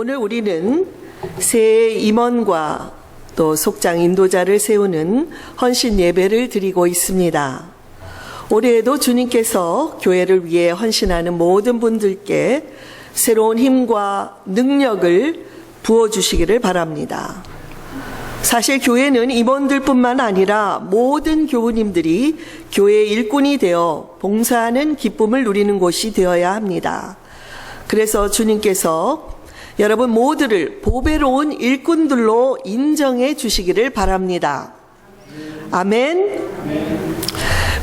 오늘 우리는 새 임원과 또 속장 인도자를 세우는 헌신 예배를 드리고 있습니다. 올해에도 주님께서 교회를 위해 헌신하는 모든 분들께 새로운 힘과 능력을 부어주시기를 바랍니다. 사실 교회는 임원들뿐만 아니라 모든 교우님들이 교회의 일꾼이 되어 봉사하는 기쁨을 누리는 곳이 되어야 합니다. 그래서 주님께서 여러분 모두를 보배로운 일꾼들로 인정해 주시기를 바랍니다. 아멘.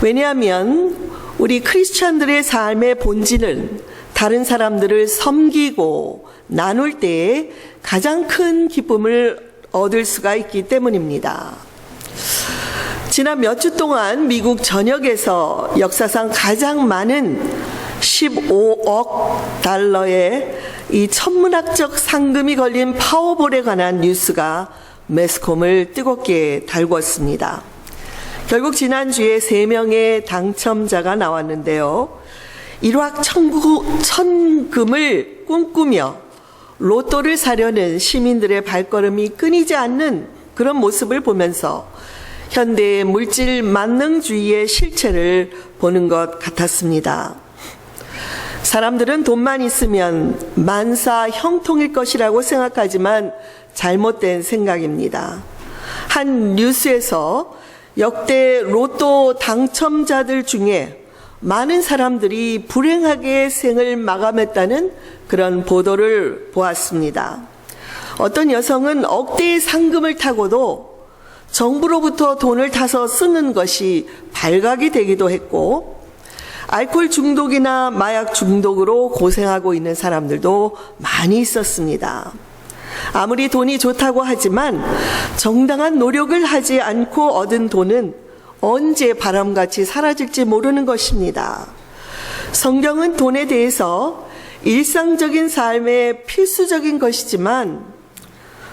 왜냐하면 우리 크리스찬들의 삶의 본질은 다른 사람들을 섬기고 나눌 때에 가장 큰 기쁨을 얻을 수가 있기 때문입니다. 지난 몇 주 동안 미국 전역에서 역사상 가장 많은 15억 달러의 이 천문학적 상금이 걸린 파워볼에 관한 뉴스가 매스컴을 뜨겁게 달궜습니다. 결국 지난주에 3명의 당첨자가 나왔는데요. 일확천금을 꿈꾸며 로또를 사려는 시민들의 발걸음이 끊이지 않는 그런 모습을 보면서 현대의 물질 만능주의의 실체를 보는 것 같았습니다. 사람들은 돈만 있으면 만사 형통일 것이라고 생각하지만 잘못된 생각입니다. 한 뉴스에서 역대 로또 당첨자들 중에 많은 사람들이 불행하게 생을 마감했다는 그런 보도를 보았습니다. 어떤 여성은 억대의 상금을 타고도 정부로부터 돈을 타서 쓰는 것이 발각이 되기도 했고, 알코올 중독이나 마약 중독으로 고생하고 있는 사람들도 많이 있었습니다. 아무리 돈이 좋다고 하지만 정당한 노력을 하지 않고 얻은 돈은 언제 바람같이 사라질지 모르는 것입니다. 성경은 돈에 대해서 일상적인 삶의 필수적인 것이지만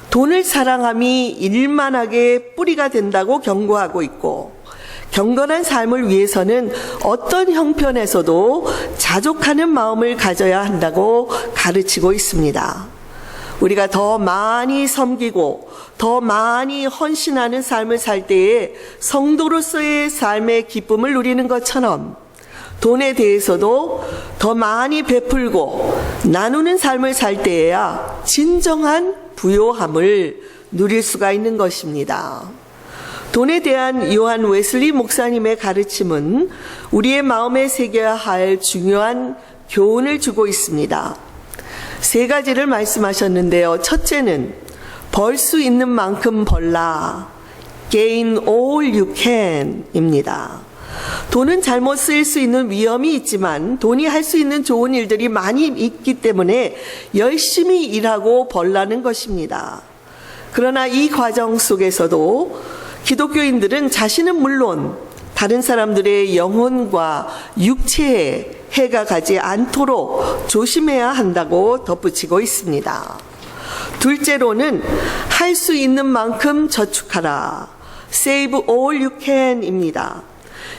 돈을 사랑함이 일만하게 뿌리가 된다고 경고하고 있고, 경건한 삶을 위해서는 어떤 형편에서도 자족하는 마음을 가져야 한다고 가르치고 있습니다. 우리가 더 많이 섬기고 더 많이 헌신하는 삶을 살 때에 성도로서의 삶의 기쁨을 누리는 것처럼 돈에 대해서도 더 많이 베풀고 나누는 삶을 살 때에야 진정한 부요함을 누릴 수가 있는 것입니다. 돈에 대한 요한 웨슬리 목사님의 가르침은 우리의 마음에 새겨야 할 중요한 교훈을 주고 있습니다. 3가지를 말씀하셨는데요. 첫째는 벌 수 있는 만큼 벌라. Gain all you can 입니다. 돈은 잘못 쓰일 수 있는 위험이 있지만 돈이 할 수 있는 좋은 일들이 많이 있기 때문에 열심히 일하고 벌라는 것입니다. 그러나 이 과정 속에서도 기독교인들은 자신은 물론 다른 사람들의 영혼과 육체에 해가 가지 않도록 조심해야 한다고 덧붙이고 있습니다. 둘째로는 할 수 있는 만큼 저축하라. Save all you can 입니다.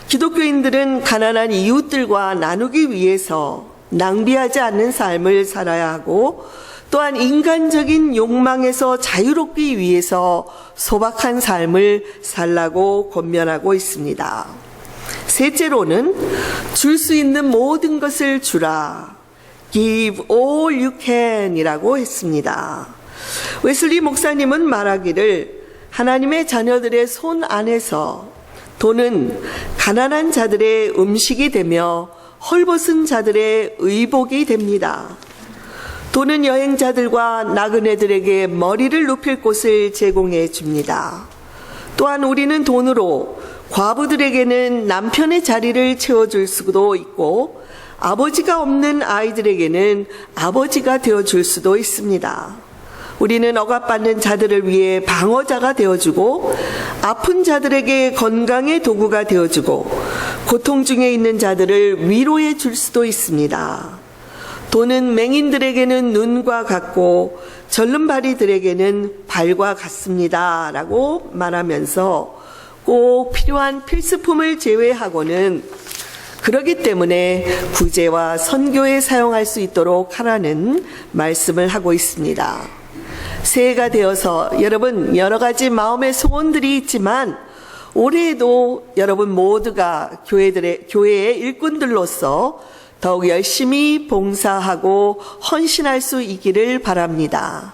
기독교인들은 가난한 이웃들과 나누기 위해서 낭비하지 않는 삶을 살아야 하고, 또한 인간적인 욕망에서 자유롭기 위해서 소박한 삶을 살라고 권면하고 있습니다. 셋째로는 줄 수 있는 모든 것을 주라. Give all you can 이라고 했습니다. 웨슬리 목사님은 말하기를 하나님의 자녀들의 손 안에서 돈은 가난한 자들의 음식이 되며 헐벗은 자들의 의복이 됩니다. 돈은 여행자들과 나그네들에게 머리를 눕힐 곳을 제공해 줍니다. 또한 우리는 돈으로 과부들에게는 남편의 자리를 채워줄 수도 있고, 아버지가 없는 아이들에게는 아버지가 되어줄 수도 있습니다. 우리는 억압받는 자들을 위해 방어자가 되어주고, 아픈 자들에게 건강의 도구가 되어주고, 고통 중에 있는 자들을 위로해 줄 수도 있습니다. 돈은 맹인들에게는 눈과 같고 절름발이들에게는 발과 같습니다 라고 말하면서 꼭 필요한 필수품을 제외하고는 그렇기 때문에 구제와 선교에 사용할 수 있도록 하라는 말씀을 하고 있습니다. 새해가 되어서 여러분 여러 가지 마음의 소원들이 있지만 올해에도 여러분 모두가 교회의 일꾼들로서 더욱 열심히 봉사하고 헌신할 수 있기를 바랍니다.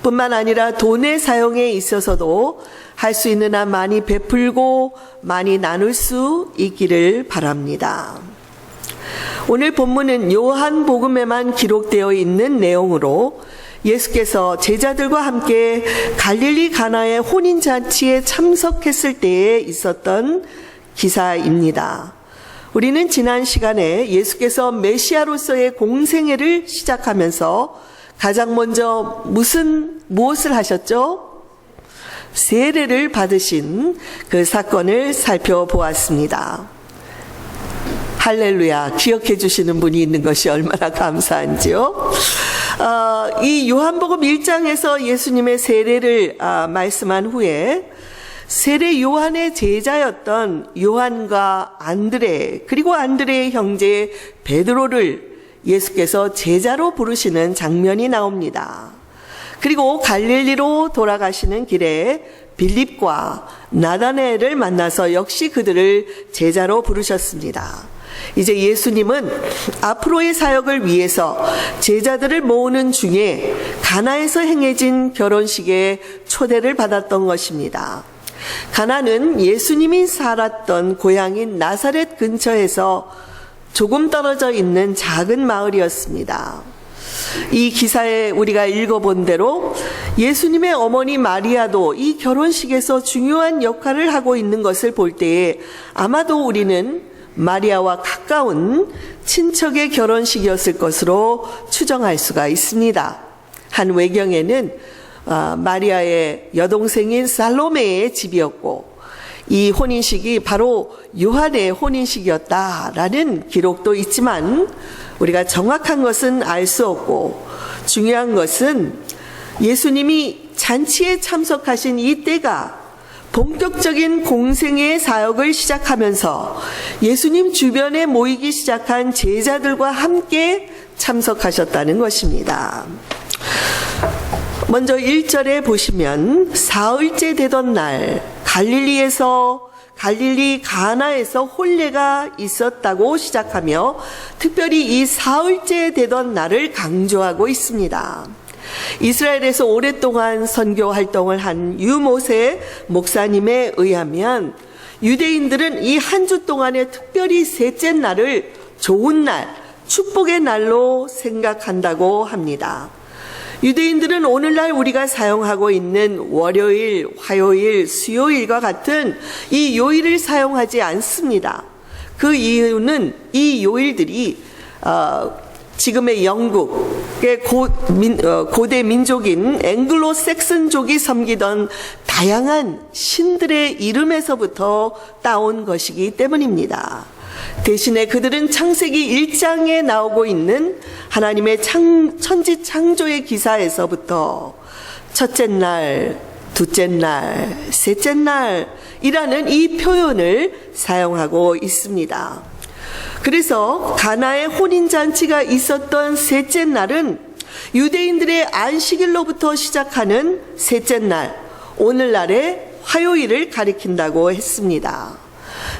뿐만 아니라 돈의 사용에 있어서도 할 수 있는 한 많이 베풀고 많이 나눌 수 있기를 바랍니다. 오늘 본문은 요한복음에만 기록되어 있는 내용으로 예수께서 제자들과 함께 갈릴리 가나의 혼인잔치에 참석했을 때에 있었던 기사입니다. 우리는 지난 시간에 예수께서 메시아로서의 공생애를 시작하면서 가장 먼저 무엇을 하셨죠? 세례를 받으신 그 사건을 살펴보았습니다. 할렐루야, 기억해 주시는 분이 있는 것이 얼마나 감사한지요. 이 요한복음 1장에서 예수님의 세례를 말씀한 후에 세례 요한의 제자였던 요한과 안드레, 그리고 안드레의 형제 베드로를 예수께서 제자로 부르시는 장면이 나옵니다. 그리고 갈릴리로 돌아가시는 길에 빌립과 나다나엘을 만나서 역시 그들을 제자로 부르셨습니다. 이제 예수님은 앞으로의 사역을 위해서 제자들을 모으는 중에 가나에서 행해진 결혼식에 초대를 받았던 것입니다. 가나는 예수님이 살았던 고향인 나사렛 근처에서 조금 떨어져 있는 작은 마을이었습니다. 이 기사에 우리가 읽어본 대로 예수님의 어머니 마리아도 이 결혼식에서 중요한 역할을 하고 있는 것을 볼 때에 아마도 우리는 마리아와 가까운 친척의 결혼식이었을 것으로 추정할 수가 있습니다. 한 외경에는 마리아의 여동생인 살로메의 집이었고 이 혼인식이 바로 요한의 혼인식이었다라는 기록도 있지만 우리가 정확한 것은 알 수 없고 중요한 것은 예수님이 잔치에 참석하신 이 때가 본격적인 공생의 사역을 시작하면서 예수님 주변에 모이기 시작한 제자들과 함께 참석하셨다는 것입니다. 먼저 1절에 보시면 사흘째 되던 날 갈릴리 가나에서 혼례가 있었다고 시작하며 특별히 이 사흘째 되던 날을 강조하고 있습니다. 이스라엘에서 오랫동안 선교 활동을 한 유모세 목사님에 의하면 유대인들은 이 한 주 동안에 특별히 셋째 날을 좋은 날, 축복의 날로 생각한다고 합니다. 유대인들은 오늘날 우리가 사용하고 있는 월요일, 화요일, 수요일과 같은 이 요일을 사용하지 않습니다. 그 이유는 이 요일들이 지금의 영국의 고대 민족인 앵글로 섹슨족이 섬기던 다양한 신들의 이름에서부터 따온 것이기 때문입니다. 대신에 그들은 창세기 1장에 나오고 있는 하나님의 천지 창조의 기사에서부터 첫째 날, 둘째 날, 셋째 날이라는 이 표현을 사용하고 있습니다. 그래서 가나의 혼인잔치가 있었던 셋째 날은 유대인들의 안식일로부터 시작하는 셋째 날, 오늘날의 화요일을 가리킨다고 했습니다.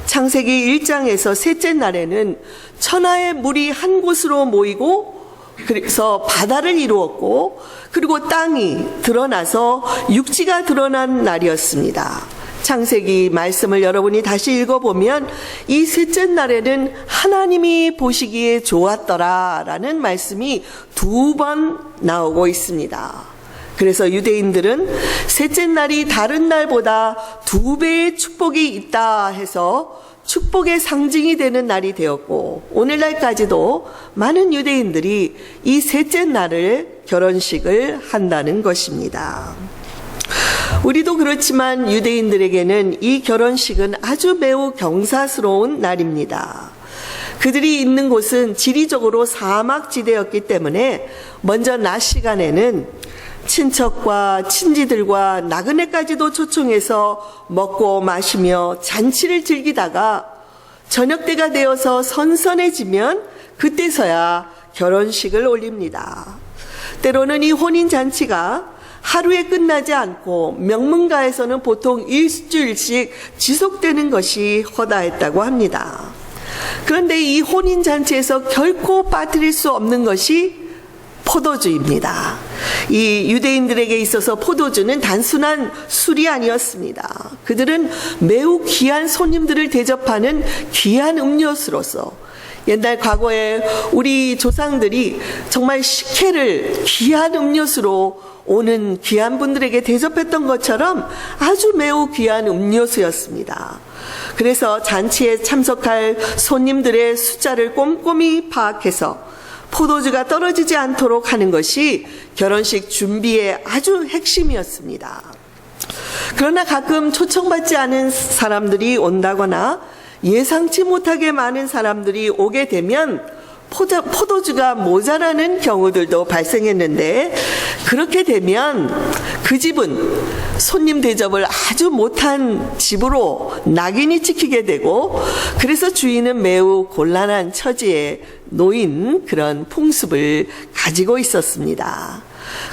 창세기 1장에서 셋째 날에는 천하의 물이 한 곳으로 모이고 그래서 바다를 이루었고 그리고 땅이 드러나서 육지가 드러난 날이었습니다. 창세기 말씀을 여러분이 다시 읽어보면 이 셋째 날에는 하나님이 보시기에 좋았더라라는 말씀이 2번 나오고 있습니다. 그래서 유대인들은 셋째 날이 다른 날보다 2배의 축복이 있다 해서 축복의 상징이 되는 날이 되었고 오늘날까지도 많은 유대인들이 이 셋째 날을 결혼식을 한다는 것입니다. 우리도 그렇지만 유대인들에게는 이 결혼식은 아주 매우 경사스러운 날입니다. 그들이 있는 곳은 지리적으로 사막지대였기 때문에 먼저 낮 시간에는 친척과 친지들과 나그네까지도 초청해서 먹고 마시며 잔치를 즐기다가 저녁 때가 되어서 선선해지면 그때서야 결혼식을 올립니다. 때로는 이 혼인잔치가 하루에 끝나지 않고 명문가에서는 보통 일주일씩 지속되는 것이 허다했다고 합니다. 그런데 이 혼인잔치에서 결코 빠뜨릴 수 없는 것이 포도주입니다. 이 유대인들에게 있어서 포도주는 단순한 술이 아니었습니다. 그들은 매우 귀한 손님들을 대접하는 귀한 음료수로서 옛날 과거에 우리 조상들이 정말 식혜를 귀한 음료수로 오는 귀한 분들에게 대접했던 것처럼 아주 매우 귀한 음료수였습니다. 그래서 잔치에 참석할 손님들의 숫자를 꼼꼼히 파악해서 포도주가 떨어지지 않도록 하는 것이 결혼식 준비의 아주 핵심이었습니다. 그러나 가끔 초청받지 않은 사람들이 온다거나 예상치 못하게 많은 사람들이 오게 되면 포도주가 모자라는 경우들도 발생했는데, 그렇게 되면 그 집은 손님 대접을 아주 못한 집으로 낙인이 찍히게 되고, 그래서 주인은 매우 곤란한 처지에 놓인 그런 풍습을 가지고 있었습니다.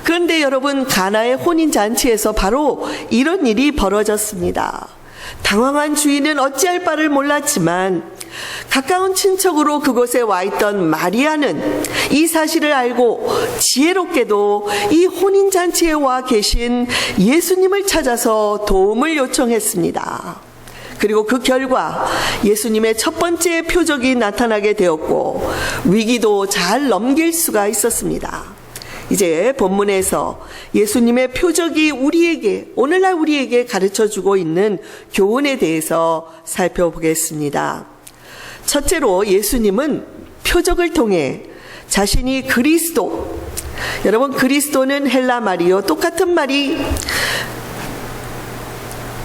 그런데 여러분, 가나의 혼인잔치에서 바로 이런 일이 벌어졌습니다. 당황한 주인은 어찌할 바를 몰랐지만 가까운 친척으로 그곳에 와 있던 마리아는 이 사실을 알고 지혜롭게도 이 혼인잔치에 와 계신 예수님을 찾아서 도움을 요청했습니다. 그리고 그 결과 예수님의 첫 번째 표적이 나타나게 되었고 위기도 잘 넘길 수가 있었습니다. 이제 본문에서 예수님의 표적이 오늘날 우리에게 가르쳐주고 있는 교훈에 대해서 살펴보겠습니다. 첫째로 예수님은 표적을 통해 자신이 그리스도, 여러분 그리스도는 헬라 말이요, 똑같은 말이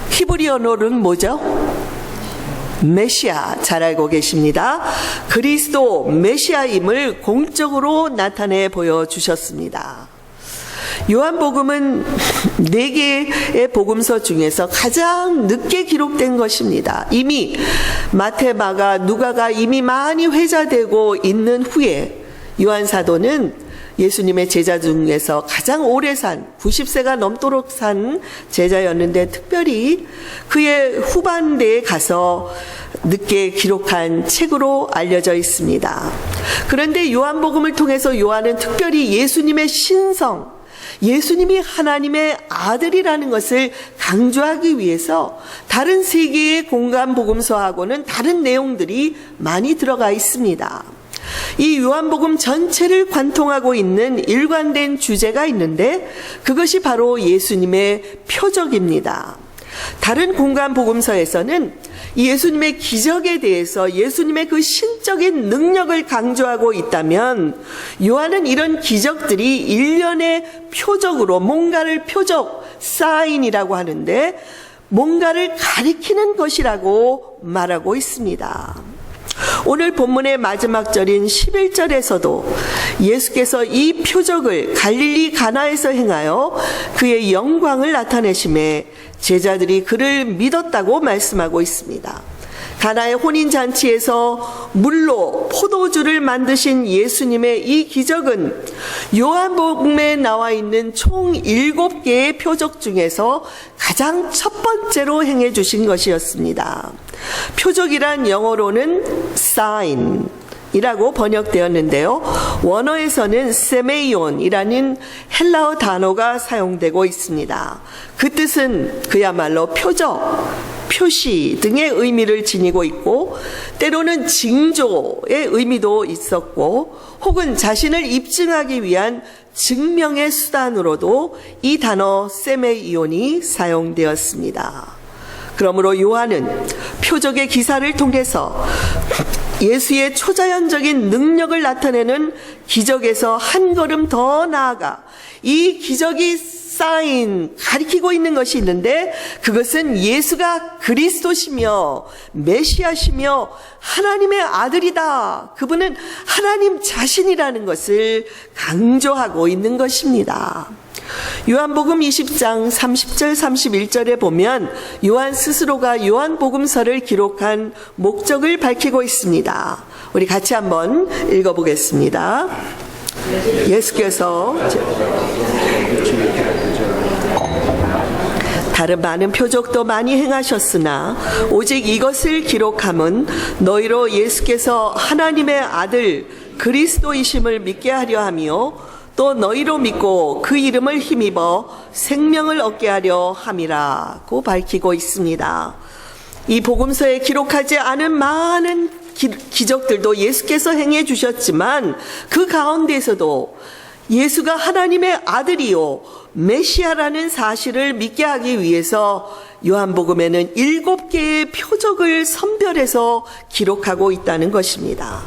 히브리어로는 뭐죠? 메시아, 잘 알고 계십니다. 그리스도 메시아임을 공적으로 나타내 보여주셨습니다. 요한복음은 4개의 복음서 중에서 가장 늦게 기록된 것입니다. 이미 마태, 마가, 누가가 이미 많이 회자되고 있는 후에 요한 사도는 예수님의 제자 중에서 가장 오래 산 90세가 넘도록 산 제자였는데 특별히 그의 후반대에 가서 늦게 기록한 책으로 알려져 있습니다. 그런데 요한복음을 통해서 요한은 특별히 예수님의 신성, 예수님이 하나님의 아들이라는 것을 강조하기 위해서 다른 3개의 공간 복음서하고는 다른 내용들이 많이 들어가 있습니다. 이 요한복음 전체를 관통하고 있는 일관된 주제가 있는데 그것이 바로 예수님의 표적입니다. 다른 공간 복음서에서는 예수님의 기적에 대해서 예수님의 그 신적인 능력을 강조하고 있다면 요한은 이런 기적들이 일련의 표적으로 뭔가를 표적, 사인이라고 하는데 뭔가를 가리키는 것이라고 말하고 있습니다. 오늘 본문의 마지막 절인 11절에서도 예수께서 이 표적을 갈릴리 가나에서 행하여 그의 영광을 나타내심에 제자들이 그를 믿었다고 말씀하고 있습니다. 가나의 혼인잔치에서 물로 포도주를 만드신 예수님의 이 기적은 요한복음에 나와 있는 총 7개의 표적 중에서 가장 첫 번째로 행해 주신 것이었습니다. 표적이란 영어로는 sign 이라고 번역되었는데요. 원어에서는 세메이온이라는 헬라어 단어가 사용되고 있습니다. 그 뜻은 그야말로 표적, 표시 등의 의미를 지니고 있고 때로는 징조의 의미도 있었고 혹은 자신을 입증하기 위한 증명의 수단으로도 이 단어 세메이온이 사용되었습니다. 그러므로 요한은 표적의 기사를 통해서 예수의 초자연적인 능력을 나타내는 기적에서 한 걸음 더 나아가 이 기적이 사인, 가리키고 있는 것이 있는데 그것은 예수가 그리스도시며 메시아시며 하나님의 아들이다. 그분은 하나님 자신이라는 것을 강조하고 있는 것입니다. 요한복음 20장 30절 31절에 보면 요한 스스로가 요한복음서를 기록한 목적을 밝히고 있습니다. 우리 같이 한번 읽어보겠습니다. 예수께서 다른 많은 표적도 많이 행하셨으나 오직 이것을 기록함은 너희로 예수께서 하나님의 아들 그리스도이심을 믿게 하려 하며 또 너희로 믿고 그 이름을 힘입어 생명을 얻게 하려 함이라고 밝히고 있습니다. 이 복음서에 기록하지 않은 많은 기적들도 예수께서 행해 주셨지만 그 가운데서도 예수가 하나님의 아들이요 메시아라는 사실을 믿게 하기 위해서 요한복음에는 7개의 표적을 선별해서 기록하고 있다는 것입니다.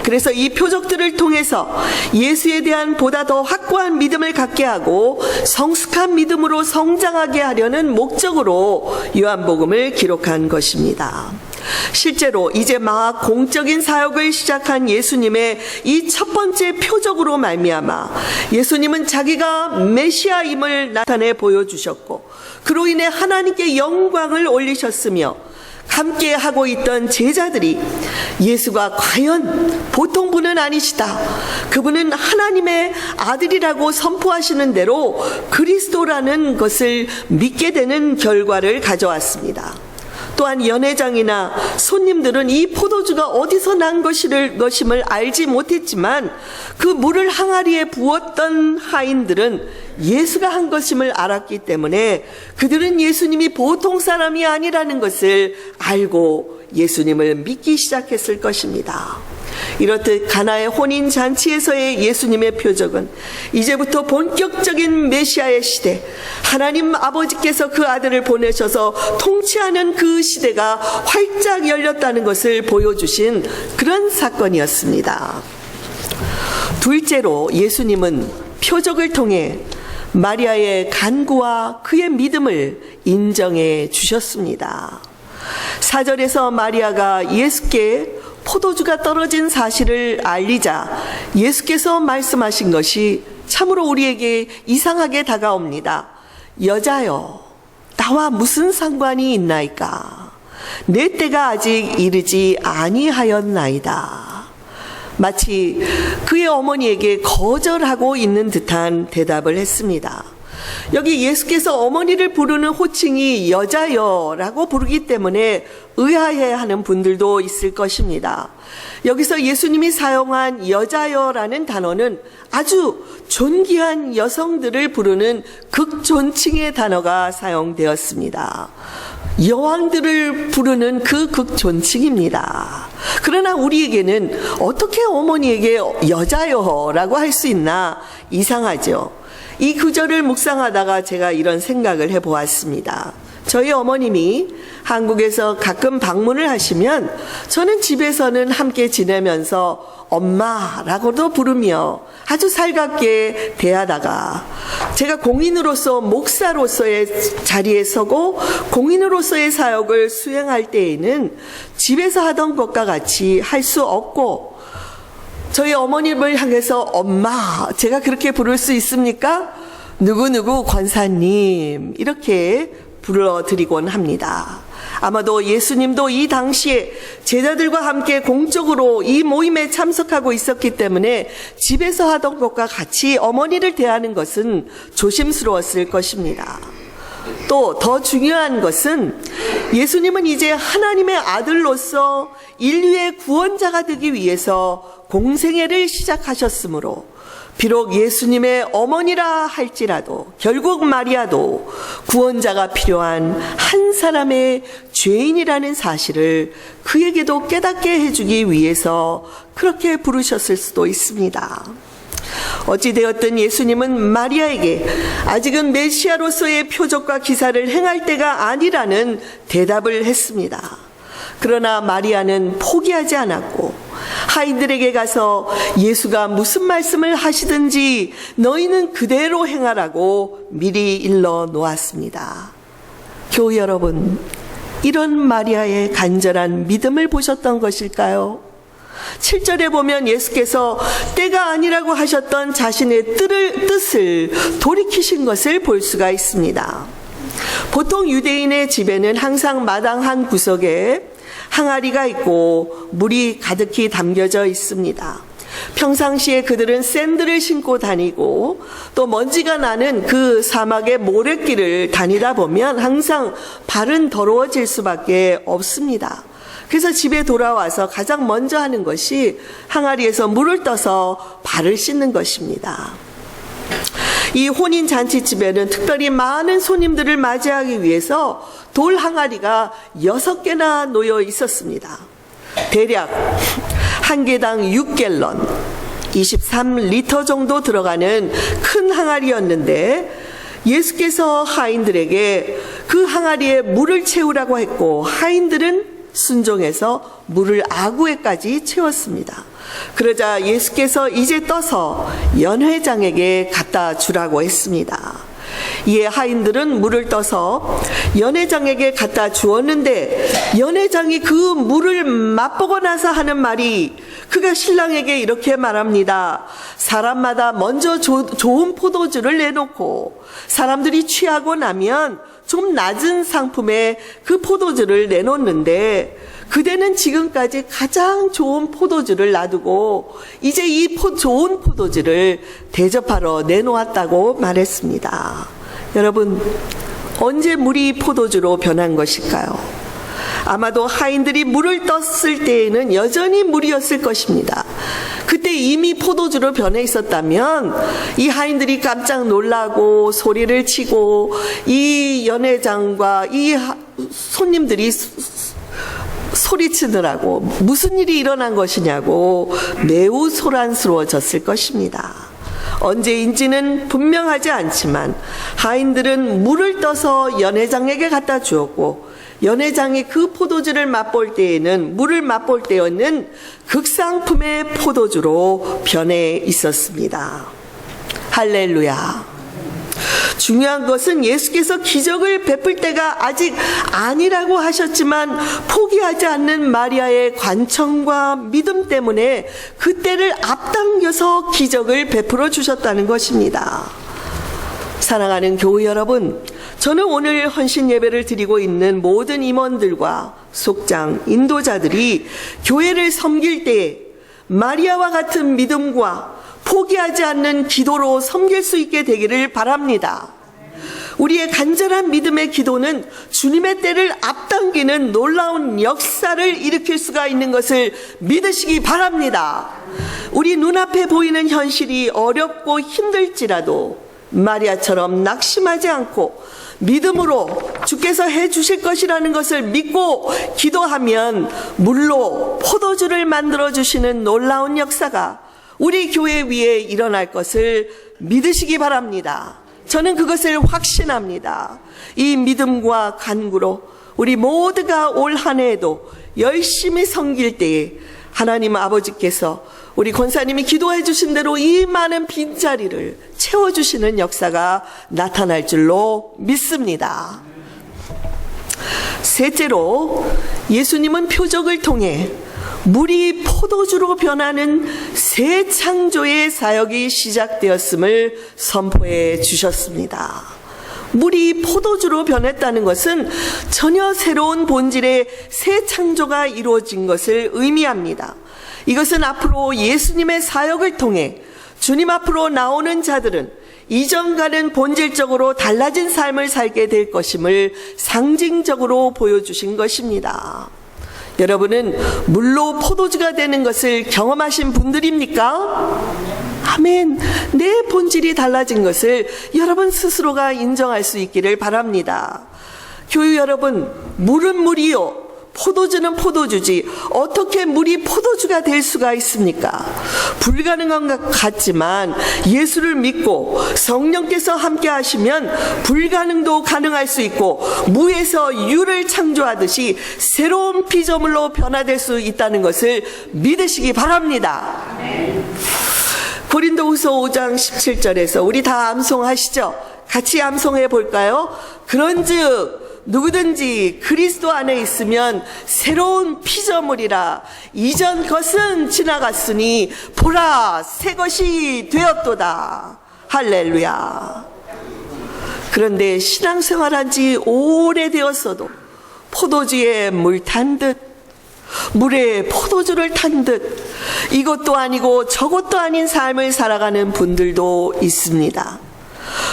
그래서 이 표적들을 통해서 예수에 대한 보다 더 확고한 믿음을 갖게 하고 성숙한 믿음으로 성장하게 하려는 목적으로 요한복음을 기록한 것입니다. 실제로 이제 막 공적인 사역을 시작한 예수님의 이 첫 번째 표적으로 말미암아 예수님은 자기가 메시아임을 나타내 보여주셨고 그로 인해 하나님께 영광을 올리셨으며 함께 하고 있던 제자들이 예수가 과연 보통 분은 아니시다. 그분은 하나님의 아들이라고 선포하시는 대로 그리스도라는 것을 믿게 되는 결과를 가져왔습니다. 또한 연회장이나 손님들은 이 포도주가 어디서 난 것임을 알지 못했지만 그 물을 항아리에 부었던 하인들은 예수가 한 것임을 알았기 때문에 그들은 예수님이 보통 사람이 아니라는 것을 알고 예수님을 믿기 시작했을 것입니다. 이렇듯 가나의 혼인 잔치에서의 예수님의 표적은 이제부터 본격적인 메시아의 시대, 하나님 아버지께서 그 아들을 보내셔서 통치하는 그 시대가 활짝 열렸다는 것을 보여주신 그런 사건이었습니다. 둘째로 예수님은 표적을 통해 마리아의 간구와 그의 믿음을 인정해 주셨습니다. 4절에서 마리아가 예수께 포도주가 떨어진 사실을 알리자 예수께서 말씀하신 것이 참으로 우리에게 이상하게 다가옵니다. 여자여, 나와 무슨 상관이 있나이까? 내 때가 아직 이르지 아니하였나이다. 마치 그의 어머니에게 거절하고 있는 듯한 대답을 했습니다. 여기 예수께서 어머니를 부르는 호칭이 여자여라고 부르기 때문에 의아해하는 분들도 있을 것입니다. 여기서 예수님이 사용한 여자여라는 단어는 아주 존귀한 여성들을 부르는 극존칭의 단어가 사용되었습니다. 여왕들을 부르는 그 극존칭입니다. 그러나 우리에게는 어떻게 어머니에게 여자여라고 할 수 있나 이상하죠. 이 구절을 묵상하다가 제가 이런 생각을 해보았습니다. 저희 어머님이 한국에서 가끔 방문을 하시면 저는 집에서는 함께 지내면서 엄마라고도 부르며 아주 살갑게 대하다가 제가 공인으로서 목사로서의 자리에 서고 공인으로서의 사역을 수행할 때에는 집에서 하던 것과 같이 할 수 없고 저희 어머님을 향해서 엄마, 제가 그렇게 부를 수 있습니까? 누구누구 권사님 이렇게 불러드리곤 합니다. 아마도 예수님도 이 당시에 제자들과 함께 공적으로 이 모임에 참석하고 있었기 때문에 집에서 하던 것과 같이 어머니를 대하는 것은 조심스러웠을 것입니다. 또 더 중요한 것은 예수님은 이제 하나님의 아들로서 인류의 구원자가 되기 위해서 공생애를 시작하셨으므로 비록 예수님의 어머니라 할지라도 결국 마리아도 구원자가 필요한 한 사람의 죄인이라는 사실을 그에게도 깨닫게 해주기 위해서 그렇게 부르셨을 수도 있습니다. 어찌되었든 예수님은 마리아에게 아직은 메시아로서의 표적과 기사를 행할 때가 아니라는 대답을 했습니다. 그러나 마리아는 포기하지 않았고 하인들에게 가서 예수가 무슨 말씀을 하시든지 너희는 그대로 행하라고 미리 일러 놓았습니다. 교우 여러분, 이런 마리아의 간절한 믿음을 보셨던 것일까요? 7절에 보면 예수께서 때가 아니라고 하셨던 자신의 뜻을 돌이키신 것을 볼 수가 있습니다. 보통 유대인의 집에는 항상 마당 한 구석에 항아리가 있고 물이 가득히 담겨져 있습니다. 평상시에 그들은 샌들을 신고 다니고 또 먼지가 나는 그 사막의 모래길을 다니다 보면 항상 발은 더러워질 수밖에 없습니다. 그래서 집에 돌아와서 가장 먼저 하는 것이 항아리에서 물을 떠서 발을 씻는 것입니다. 이 혼인 잔치집에는 특별히 많은 손님들을 맞이하기 위해서 돌 항아리가 6개나 놓여 있었습니다. 대략 한 개당 6갤런, 23리터 정도 들어가는 큰 항아리였는데 예수께서 하인들에게 그 항아리에 물을 채우라고 했고 하인들은 순종해서 물을 아구에까지 채웠습니다. 그러자 예수께서 이제 떠서 연회장에게 갖다 주라고 했습니다. 이에 하인들은 물을 떠서 연회장에게 갖다 주었는데 연회장이 그 물을 맛보고 나서 하는 말이 그가 신랑에게 이렇게 말합니다. 사람마다 먼저 좋은 포도주를 내놓고 사람들이 취하고 나면 좀 낮은 상품에 그 포도주를 내놓는데 그대는 지금까지 가장 좋은 포도주를 놔두고 이제 이 좋은 포도주를 대접하러 내놓았다고 말했습니다. 여러분, 언제 물이 포도주로 변한 것일까요? 아마도 하인들이 물을 떴을 때에는 여전히 물이었을 것입니다. 그때 이미 포도주로 변해 있었다면 이 하인들이 깜짝 놀라고 소리를 치고 이 연회장과 이 손님들이 소리치느라고 무슨 일이 일어난 것이냐고 매우 소란스러워졌을 것입니다. 언제인지는 분명하지 않지만 하인들은 물을 떠서 연회장에게 갖다 주었고 연회장이 그 포도주를 맛볼 때에는 물을 맛볼 때에는 극상품의 포도주로 변해 있었습니다. 할렐루야. 중요한 것은 예수께서 기적을 베풀 때가 아직 아니라고 하셨지만 포기하지 않는 마리아의 관청과 믿음 때문에 그때를 앞당겨서 기적을 베풀어 주셨다는 것입니다. 사랑하는 교우 여러분, 저는 오늘 헌신 예배를 드리고 있는 모든 임원들과 속장, 인도자들이 교회를 섬길 때 마리아와 같은 믿음과 포기하지 않는 기도로 섬길 수 있게 되기를 바랍니다. 우리의 간절한 믿음의 기도는 주님의 때를 앞당기는 놀라운 역사를 일으킬 수가 있는 것을 믿으시기 바랍니다. 우리 눈앞에 보이는 현실이 어렵고 힘들지라도 마리아처럼 낙심하지 않고 믿음으로 주께서 해주실 것이라는 것을 믿고 기도하면 물로 포도주를 만들어주시는 놀라운 역사가 우리 교회 위에 일어날 것을 믿으시기 바랍니다. 저는 그것을 확신합니다. 이 믿음과 간구로 우리 모두가 올 한 해에도 열심히 섬길 때에 하나님 아버지께서 우리 권사님이 기도해 주신 대로 이 많은 빈자리를 채워주시는 역사가 나타날 줄로 믿습니다. 셋째로 예수님은 표적을 통해 물이 포도주로 변하는 새 창조의 사역이 시작되었음을 선포해 주셨습니다. 물이 포도주로 변했다는 것은 전혀 새로운 본질의 새 창조가 이루어진 것을 의미합니다. 이것은 앞으로 예수님의 사역을 통해 주님 앞으로 나오는 자들은 이전과는 본질적으로 달라진 삶을 살게 될 것임을 상징적으로 보여주신 것입니다. 여러분은 물로 포도주가 되는 것을 경험하신 분들입니까? 아멘. 내 본질이 달라진 것을 여러분 스스로가 인정할 수 있기를 바랍니다. 교유 여러분, 물은 물이요, 포도주는 포도주지 어떻게 물이 포도주가 될 수가 있습니까? 불가능한 것 같지만 예수를 믿고 성령께서 함께 하시면 불가능도 가능할 수 있고 무에서 유를 창조하듯이 새로운 피조물로 변화될 수 있다는 것을 믿으시기 바랍니다. 고린도후서 5장 17절에서 우리 다 암송하시죠? 같이 암송해 볼까요? 그런즉 누구든지 그리스도 안에 있으면 새로운 피조물이라 이전 것은 지나갔으니 보라 새 것이 되었도다. 할렐루야. 그런데 신앙생활한 지 오래되었어도 포도주에 물 탄 듯, 물에 포도주를 탄 듯 이것도 아니고 저것도 아닌 삶을 살아가는 분들도 있습니다.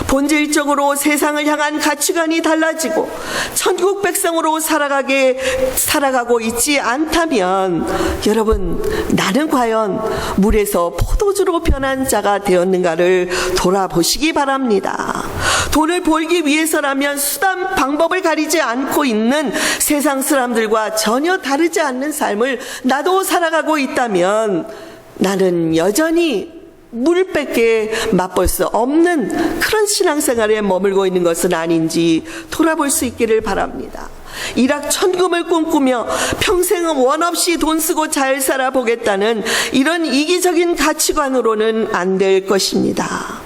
본질적으로 세상을 향한 가치관이 달라지고 천국 백성으로 살아가고 있지 않다면 여러분, 나는 과연 물에서 포도주로 변한 자가 되었는가를 돌아보시기 바랍니다. 돈을 벌기 위해서라면 수단 방법을 가리지 않고 있는 세상 사람들과 전혀 다르지 않는 삶을 나도 살아가고 있다면 나는 여전히 물밖에 맛볼 수 없는 그런 신앙생활에 머물고 있는 것은 아닌지 돌아볼 수 있기를 바랍니다. 일확천금을 꿈꾸며 평생 원 없이 돈 쓰고 잘 살아보겠다는 이런 이기적인 가치관으로는 안 될 것입니다.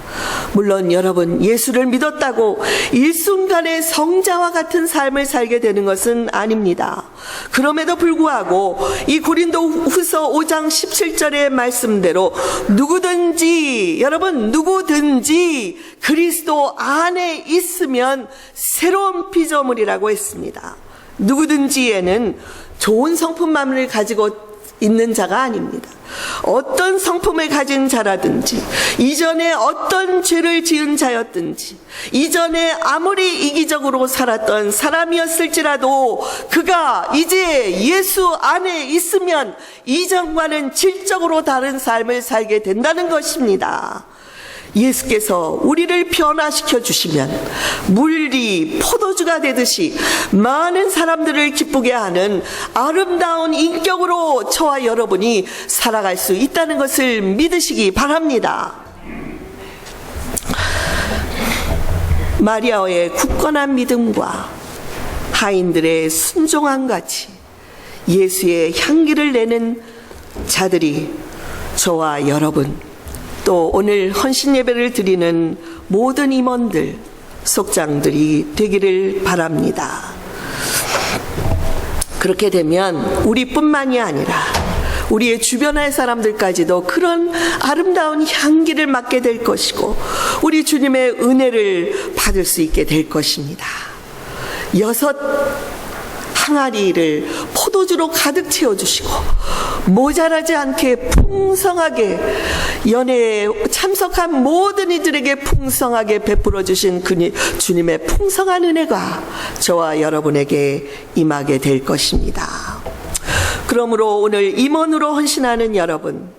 물론 여러분, 예수를 믿었다고 일순간에 성자와 같은 삶을 살게 되는 것은 아닙니다. 그럼에도 불구하고 이 고린도후서 5장 17절의 말씀대로 누구든지 그리스도 안에 있으면 새로운 피조물이라고 했습니다. 누구든지에는 좋은 성품만을 가지고 있는 자가 아닙니다. 어떤 성품을 가진 자라든지, 이전에 어떤 죄를 지은 자였든지, 이전에 아무리 이기적으로 살았던 사람이었을지라도 그가 이제 예수 안에 있으면 이전과는 질적으로 다른 삶을 살게 된다는 것입니다. 예수께서 우리를 변화시켜 주시면 물이 포도주가 되듯이 많은 사람들을 기쁘게 하는 아름다운 인격으로 저와 여러분이 살아갈 수 있다는 것을 믿으시기 바랍니다. 마리아의 굳건한 믿음과 하인들의 순종함 같이 예수의 향기를 내는 자들이 저와 여러분, 또 오늘 헌신 예배를 드리는 모든 임원들, 속장들이 되기를 바랍니다. 그렇게 되면 우리뿐만이 아니라 우리의 주변의 사람들까지도 그런 아름다운 향기를 맡게 될 것이고 우리 주님의 은혜를 받을 수 있게 될 것입니다. 6 항아리를 포도주로 가득 채워주시고 모자라지 않게 풍성하게 연회에 참석한 모든 이들에게 풍성하게 베풀어 주신 주님의 풍성한 은혜가 저와 여러분에게 임하게 될 것입니다. 그러므로 오늘 임원으로 헌신하는 여러분,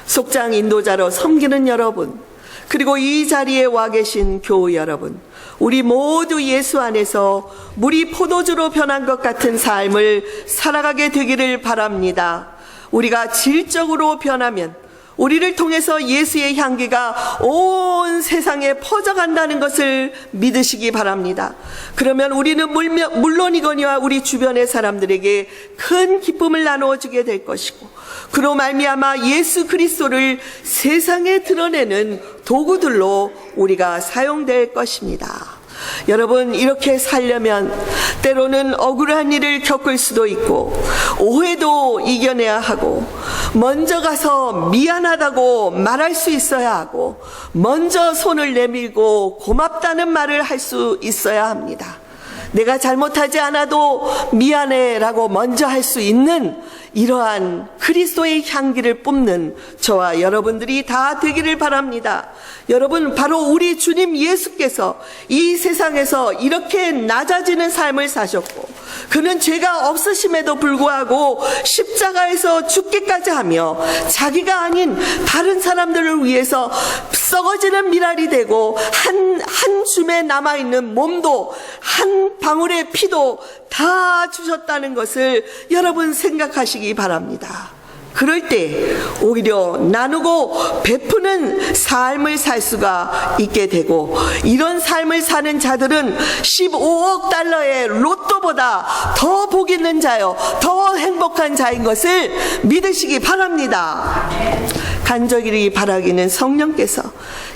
속장 인도자로 섬기는 여러분, 그리고 이 자리에 와 계신 교우 여러분, 우리 모두 예수 안에서 물이 포도주로 변한 것 같은 삶을 살아가게 되기를 바랍니다. 우리가 질적으로 변하면 우리를 통해서 예수의 향기가 온 세상에 퍼져간다는 것을 믿으시기 바랍니다. 그러면 우리는 물론이거니와 우리 주변의 사람들에게 큰 기쁨을 나누어주게 될 것이고, 그로 말미암아 예수 그리스도를 세상에 드러내는 도구들로 우리가 사용될 것입니다. 여러분, 이렇게 살려면 때로는 억울한 일을 겪을 수도 있고 오해도 이겨내야 하고 먼저 가서 미안하다고 말할 수 있어야 하고 먼저 손을 내밀고 고맙다는 말을 할 수 있어야 합니다. 내가 잘못하지 않아도 미안해라고 먼저 할 수 있는 이러한 그리스도의 향기를 뿜는 저와 여러분들이 다 되기를 바랍니다. 여러분, 바로 우리 주님 예수께서 이 세상에서 이렇게 낮아지는 삶을 사셨고 그는 죄가 없으심에도 불구하고 십자가에서 죽기까지 하며 자기가 아닌 다른 사람들을 위해서 썩어지는 미랄이 되고 한 줌에 남아있는 몸도 한 방울의 피도 다 주셨다는 것을 여러분 생각하시기 바랍니다. 그럴 때 오히려 나누고 베푸는 삶을 살 수가 있게 되고, 이런 삶을 사는 자들은 15억 달러의 로또보다 더 복 있는 자요, 더 행복한 자인 것을 믿으시기 바랍니다. 간절히 바라기는 성령께서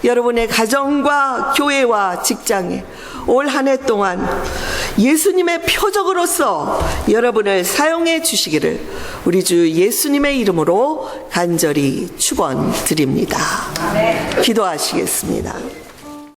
여러분의 가정과 교회와 직장에 올 한 해 동안 예수님의 표적으로서 여러분을 사용해 주시기를 우리 주 예수님의 이름으로 간절히 축원드립니다. 기도하시겠습니다.